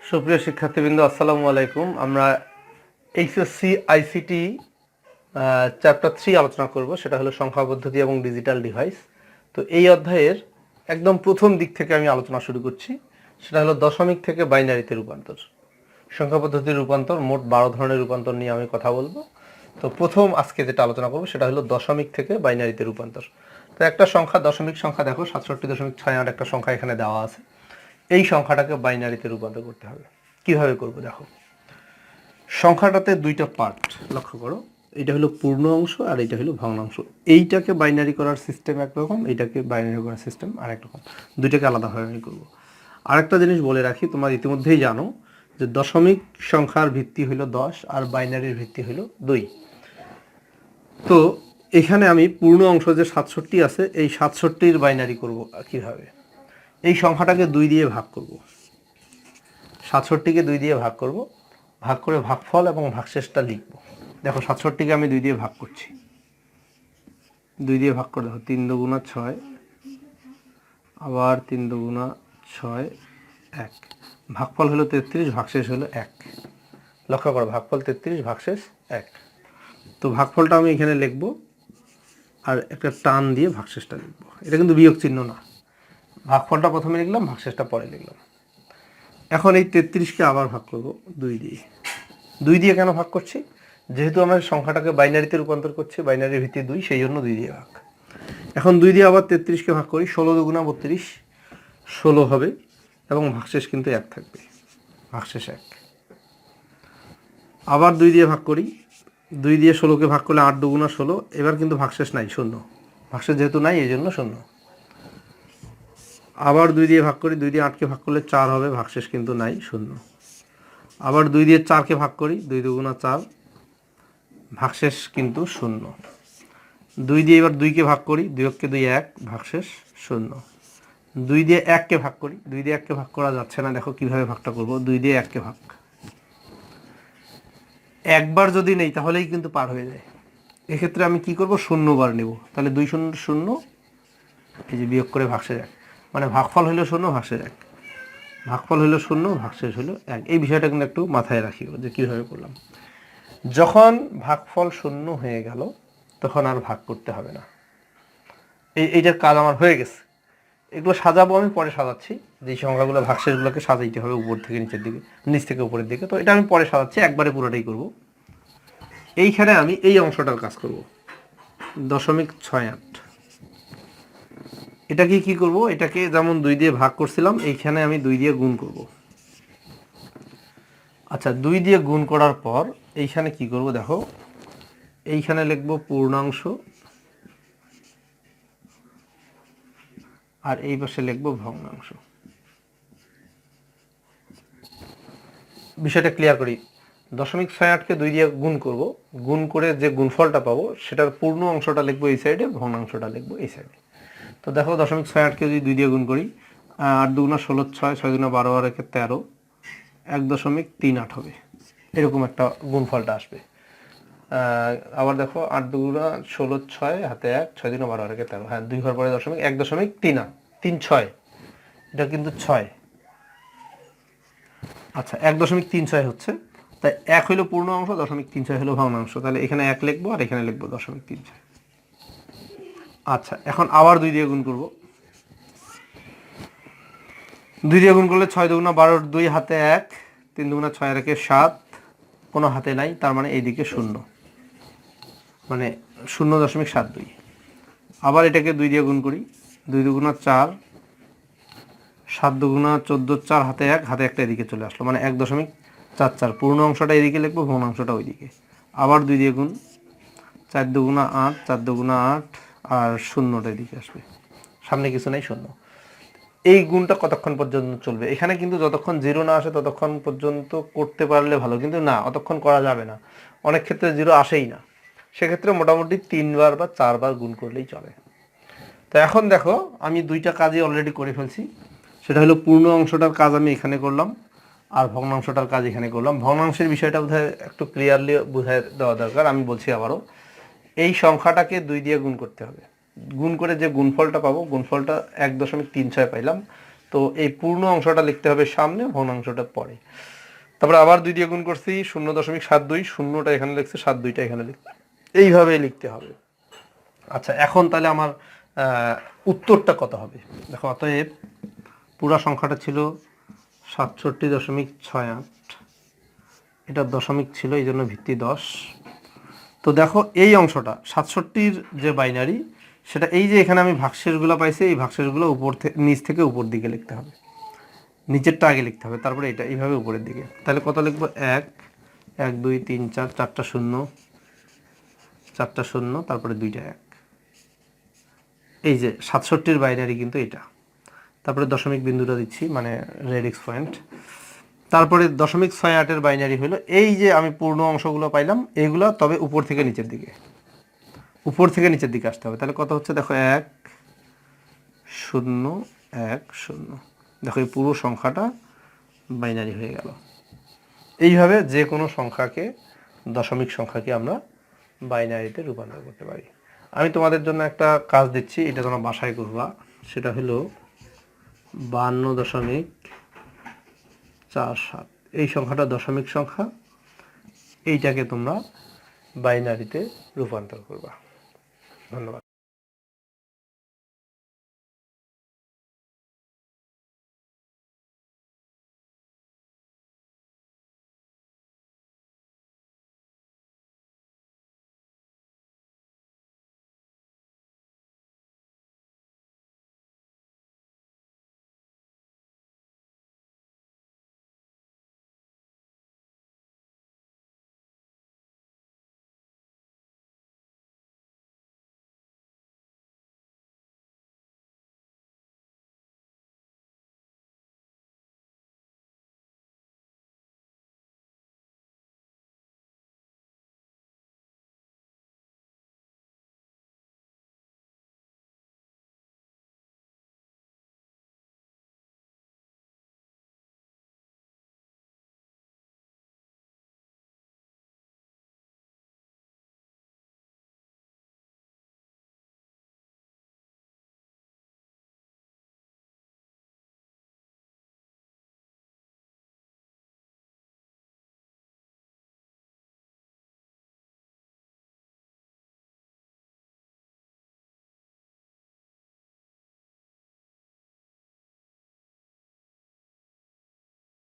সুপ্রিয় শিক্ষার্থীবৃন্দ, আসসালামু আলাইকুম। আমরা এইচএসসি আইসিটি চ্যাপ্টার 3 আলোচনা করব, সেটা হলো সংখ্যা পদ্ধতি এবং ডিজিটাল ডিভাইস। তো এই অধ্যায়ের একদম প্রথম দিক থেকে আমি আলোচনা শুরু করছি, সেটা হলো দশমিক থেকে বাইনারিতে রূপান্তর। সংখ্যা পদ্ধতির রূপান্তর, মোট 12 ধরনের রূপান্তর নিয়ে আমি কথা বলবো। তো প্রথম আজকে যেটা আলোচনা করবো সেটা হলো দশমিক থেকে বাইনারিতে রূপান্তর। তো একটা সংখ্যা, দশমিক সংখ্যা দেখো 67.68 একটা সংখ্যা এখানে দেওয়া আছে। এই সংখ্যাটাকে বাইনারিতে রূপান্তর করতে হবে। কিভাবে করব দেখো। সংখ্যাটাতে দুইটা পার্ট লক্ষ্য করো, এটা হলো পূর্ণ অংশ আর এটা হলো ভগ্নাংশ। এইটাকে বাইনারি করার সিস্টেম একরকম, এইটাকে বাইনারি করার সিস্টেম আরেক রকম, দুইটাকে আলাদাভাবে আমি করব। আরেকটা জিনিস বলে রাখি, তোমরা ইতিমধ্যেই জানো যে দশমিক সংখ্যার ভিত্তি হলো 10 আর বাইনারির ভিত্তি হলো 2। তো এখানে আমি পূর্ণ অংশ যে 67 আছে, এই 67-র বাইনারি করব কিভাবে। এই সংখ্যাটাকে 2 দিয়ে ভাগ করব, 67-কে 2 দিয়ে ভাগ করব, ভাগ করে ভাগফল এবং ভাগশেষটা লিখব। দেখো 67-কে আমি 2 দিয়ে ভাগ করছি, 2 দিয়ে ভাগ করে দেখো 3 দুগুণা 6, আবার 3 দুগুণা 6, 1। ভাগফল হলো 33, ভাগশেষ হলো 1। লক্ষ্য করো, ভাগফল 33, ভাগশেষ 1। তো ভাগফলটা আমি এখানে লিখব আর একটা টান দিয়ে ভাগশেষটা লিখব। এটা কিন্তু বিয়োগ চিহ্ন না, ভাগফলটা প্রথমে লিখলাম, ভাগশেষটা পরে লিখলাম। এখন এই 33-কে আবার ভাগ করব 2 দিয়ে। 2 দিয়ে কেন ভাগ করছি? যেহেতু আমরা সংখ্যাটাকে বাইনারিতে রূপান্তর করছি, বাইনারির ভিত্তি 2, সেই জন্য 2 দিয়ে ভাগ। এখন 2 দিয়ে আবার 33-কে ভাগ করি, 16 দুগুণা 32, 16 হবে এবং ভাগশেষ কিন্তু 1 থাকবে, ভাগশেষ 1। আবার 2 দিয়ে ভাগ করি, 2 দিয়ে 16-কে ভাগ করলে 8 দুগুণা 16, এবার কিন্তু ভাগশেষ নাই, শূন্য। ভাগশেষ যেহেতু নাই এই জন্য শূন্য। আবার 2 দিয়ে ভাগ করি, 2 দিয়ে 8-কে ভাগ করলে 4 হবে, ভাগশেষ কিন্তু নাই, শূন্য। আবার 2 দিয়ে 4-কে ভাগ করি, 2 দুগুণা 4, ভাগশেষ কিন্তু শূন্য। 2 দিয়ে এবার 2-কে ভাগ করি, 2-কে 2, 1, ভাগশেষ শূন্য। 2 দিয়ে 1-কে ভাগ করি, 2 দিয়ে 1-কে ভাগ করা যাচ্ছে না, দেখো কিভাবে ভাগটা করব। 2 দিয়ে 1-কে ভাগ, একবার যদি নেই তাহলেই কিন্তু পার হয়ে যায়। এক্ষেত্রে আমি কি করব, 0 বার নেব, তাহলে 2 0 0, এই যে বিয়োগ করে ভাগশেষ 1, মানে ভাগফল হলো 0, ভাগশেষ 1। ভাগফল হলো 0, ভাগশেষ হলো 1। এই বিষয়টা কিন্তু একটু মাথায় রাখিও যে কীভাবে করলাম। যখন ভাগফল 0 হয়ে গেল তখন আর ভাগ করতে হবে না, এইটার কাজ আমার হয়ে গেছে। এগুলো সাজাবো, আমি পরে সাজাচ্ছি, যে সংখ্যাগুলো ভাগশেষগুলোকে সাজাইতে হবে উপর থেকে নিচের দিকে, নিচ থেকে উপরের দিকে। তো এটা আমি পরে সাজাচ্ছি, একবারে পুরোটাই করব। এইখানে আমি এই অংশটার কাজ করব, 0.68। এটাকে কি করব, এটাকে যেমন 2 দিয়ে ভাগ করছিলাম, এইখানে আমি 2 দিয়ে গুণ করব। আচ্ছা, 2 দিয়ে গুণ করার পর এইখানে কি করব দেখো, এইখানে লিখব পূর্ণাংশ আর এই পাশে লিখব ভগ্নাংশ। বিষয়টা ক্লিয়ার করি। 0.68-কে 2 দিয়ে গুণ করব, গুণ করে যে গুণফলটা পাবো সেটার পূর্ণ অংশটা লিখবো এই সাইডে, ভগ্নাংশটা লিখবো এই সাইডে। তো দেখো 0.68-কে যদি 2 দিয়ে গুণ করি, 8 দুগুণা 16, 6, 6 দুগুণা 12, আর 1-এ 13, 1.38 হবে, এরকম একটা গুণফলটা আসবে। আবার দেখো 8 দুগুণা 16, 6, হাতে 1, 6 দুগুণা 12, আর 1-এ 13, হ্যাঁ 2 ঘর পরে দশমিক, 1.36, এটা কিন্তু 6। আচ্ছা, 1.36 হচ্ছে, তাই 1 হইল পূর্ণ অংশ, 0.36 হলো ভগ্নাংশ। তাহলে এখানে 1 লিখবো আর এখানে লিখবো 0.36। আচ্ছা, এখন আবার 2 দিয়ে গুণ করব। 2 দিয়ে গুণ করলে 6 দুগুণা 12, 2 হাতে 1, 3 দুগুণা 6, আর 1-এ 7, কোনো হাতে নাই, তার মানে এইদিকে 0, মানে 0.72। আবার এটাকে 2 দিয়ে গুণ করি, 2 দুগুণা 4, 7 দুগুণা 14, 4, হাতে 1, হাতে একটা এদিকে চলে আসলো, মানে 1.44। পূর্ণ অংশটা এদিকে লিখবো, ভগ্নাংশটা ওইদিকে। আবার 2 দিয়ে গুণ, 4 দুগুণা 8, 4 দুগুণা 8, আর শূন্যটা এদিকে আসবে, সামনে কিছু নেই, শূন্য। এই গুণটা কতক্ষণ পর্যন্ত চলবে? এখানে কিন্তু যতক্ষণ 0 না আসে ততক্ষণ পর্যন্ত করতে পারলে ভালো, কিন্তু না, অতক্ষণ করা যাবে না। অনেক ক্ষেত্রে 0 আসেই না, সেক্ষেত্রে মোটামুটি 3 বার বা 4 বার গুণ করলেই চলে। তো এখন দেখো, আমি 2টা কাজই অলরেডি করে ফেলছি। সেটা হলো পূর্ণ অংশটার কাজ আমি এখানে করলাম আর ভগ্নাংশটার কাজ এখানে করলাম। ভগ্নাংশের বিষয়টা বোধহয় একটু ক্লিয়ারলি বুঝাই দেওয়া দরকার, আমি বলছি আবারও। এই সংখ্যাটাকে 2 দিয়ে গুণ করতে হবে, গুণ করে যে গুণফলটা পাবো, গুণফলটা 1.36 পাইলাম, তো এই পূর্ণ অংশটা লিখতে হবে সামনে, ভগ্নাংশটা পরে। তারপরে আবার 2 দিয়ে গুণ করছি, 0.72, শূন্যটা এখানে লিখছে, 72টা এখানে লিখছে, এইভাবেই লিখতে হবে। আচ্ছা, এখন তাহলে আমার উত্তরটা কত হবে দেখো। অতএব পুরা সংখ্যাটা ছিল 67.68, এটা দশমিক ছিল, এই জন্য ভিত্তি 10। তো দেখো এই অংশটা 67-র যে বাইনারি, সেটা এই যে এখানে আমি ভাগশেষগুলো পাইছি, এই ভাগশেষগুলো নিচ থেকে উপর দিকে লিখতে হবে, নিচেরটা আগে লিখতে হবে, তারপরে এটা এইভাবে উপরের দিকে। তাহলে কত লিখবো? 1 1 2 3 4, 4টা শূন্য, 4টা শূন্য, তারপরে 2টা 1। এই যে 67-র বাইনারি কিন্তু এটা। তারপরে দশমিক বিন্দুটা দিচ্ছি, মানে রেডিক্স পয়েন্ট। তারপরে 0.68-এর বাইনারি হলো এই যে আমি পূর্ণ অংশগুলো পাইলাম এইগুলো, তবে উপর থেকে নিচের দিকে, উপর থেকে নিচের দিকে আসতে হবে। তাহলে কত হচ্ছে দেখো? 1 0 1 0। দেখো এই পুরো সংখ্যাটা বাইনারি হয়ে গেল। এইভাবে যে কোনো সংখ্যাকে, দশমিক সংখ্যাকে আমরা বাইনারিতে রূপান্তর করতে পারি। আমি তোমাদের জন্য একটা কাজ দিচ্ছি, এটা তোমরা বাসায় করবা। সেটা হলো 52.47। এই সংখ্যাটা দশমিক সংখ্যা, এইটাকে তোমরা বাইনারিতে রূপান্তর করবা। ধন্যবাদ।